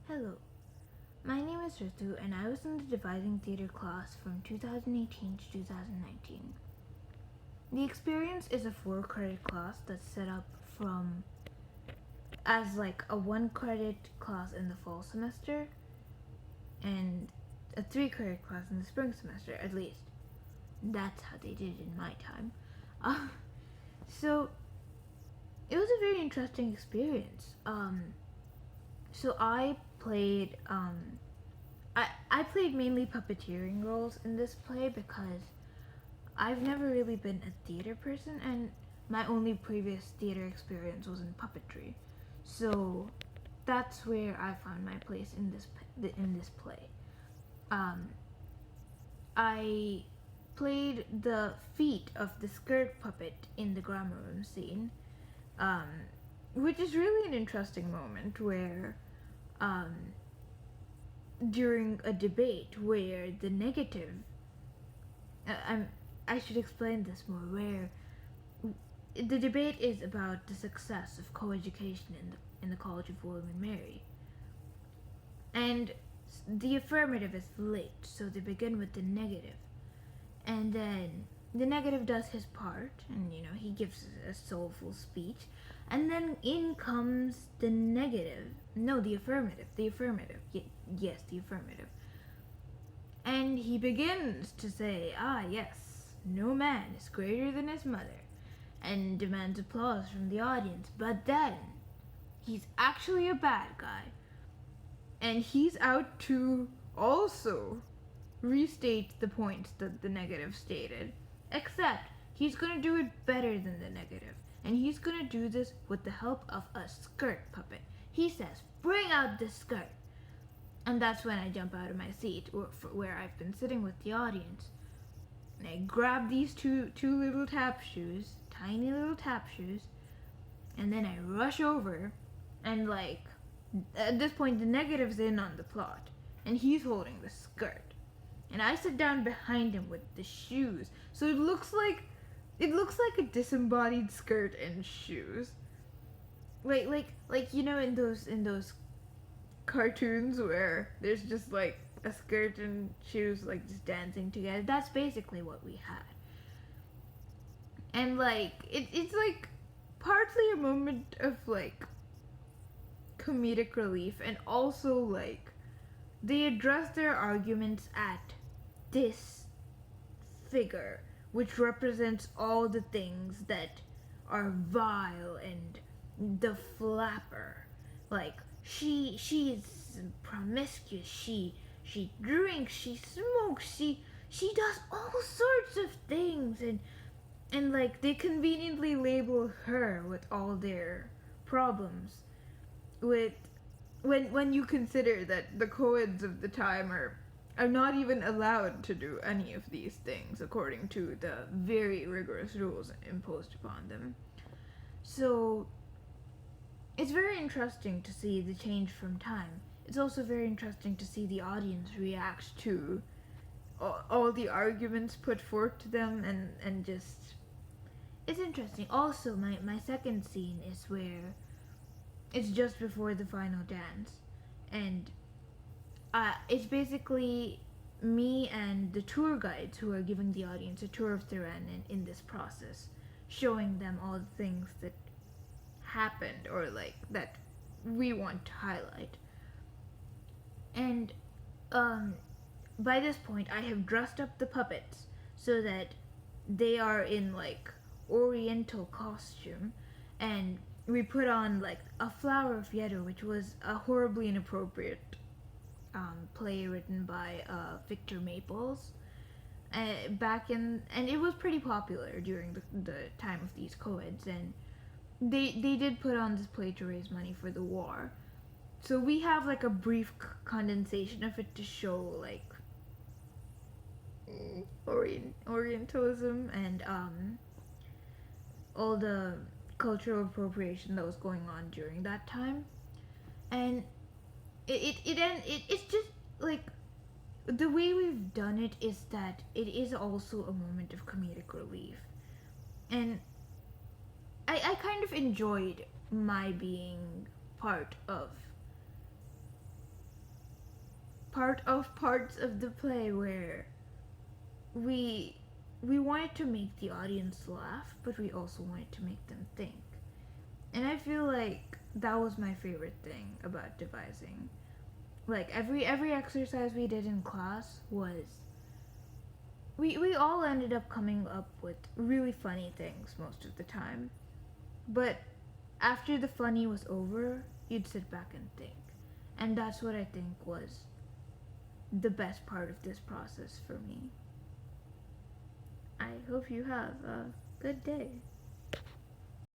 Hello, my name is Ritu and I was in the Devising Theatre class from 2018 to 2019. The experience is a 4-credit class that's set up as like a 1-credit class in the fall semester and a 3-credit class in the spring semester, at least. That's how they did it in my time. So it was a very interesting experience. So I played I played mainly puppeteering roles in this play because I've never really been a theater person, and my only previous theater experience was in puppetry. So that's where I found my place in this play. I played the feet of the skirt puppet in the grammar room scene, um, which is really an interesting moment where during a debate where the negative I should explain this more, where the debate is about the success of coeducation in the College of William and Mary, and the affirmative is late, so they begin with the negative, and then the negative does his part, and he gives a soulful speech, and then in comes the negative. No, the affirmative. Yes, the affirmative. And he begins to say, yes, no man is greater than his mother, and demands applause from the audience. But then, he's actually a bad guy, and he's out to also restate the points that the negative stated, except he's gonna do it better than the negative, and he's gonna do this with the help of a skirt puppet. He says, "Bring out the skirt." And that's when I jump out of my seat, where I've been sitting with the audience, and I grab these two little tap shoes, tiny little tap shoes, and then I rush over, and at this point the negative's in on the plot, and he's holding the skirt, and I sit down behind him with the shoes, so it looks like a disembodied skirt and shoes, like in those cartoons where there's just like a skirt and shoes like just dancing together. That's basically what we had, and it's like partly a moment of like comedic relief, and also like they address their arguments at this figure, which represents all the things that are vile, and the flapper, like she's promiscuous, she drinks, she smokes, she does all sorts of things, and like they conveniently label her with all their problems, with when you consider that the co-eds of the time are not even allowed to do any of these things according to the very rigorous rules imposed upon them. So it's very interesting to see the change from time. It's also very interesting to see the audience react to all the arguments put forth to them, and just, it's interesting. Also, my second scene is where it's just before the final dance, and it's basically me and the tour guides who are giving the audience a tour of Tehran in this process, showing them all the things that happened or like that we want to highlight. And by this point I have dressed up the puppets so that they are in like oriental costume, and we put on like a Flower of Yedo, which was a horribly inappropriate play written by Victor Maples back in, and it was pretty popular during the time of these co-eds, and they did put on this play to raise money for the war. So we have like a brief condensation of it to show like Orientalism and all the cultural appropriation that was going on during that time, and it's just like the way we've done it is that it is also a moment of comedic relief, and I kind of enjoyed my being part of parts of the play where we we wanted to make the audience laugh, but we also wanted to make them think. And I feel like that was my favorite thing about devising. Like every exercise we did in class was we all ended up coming up with really funny things most of the time. But after the funny was over, you'd sit back and think. And that's what I think was the best part of this process for me. I hope you have a good day.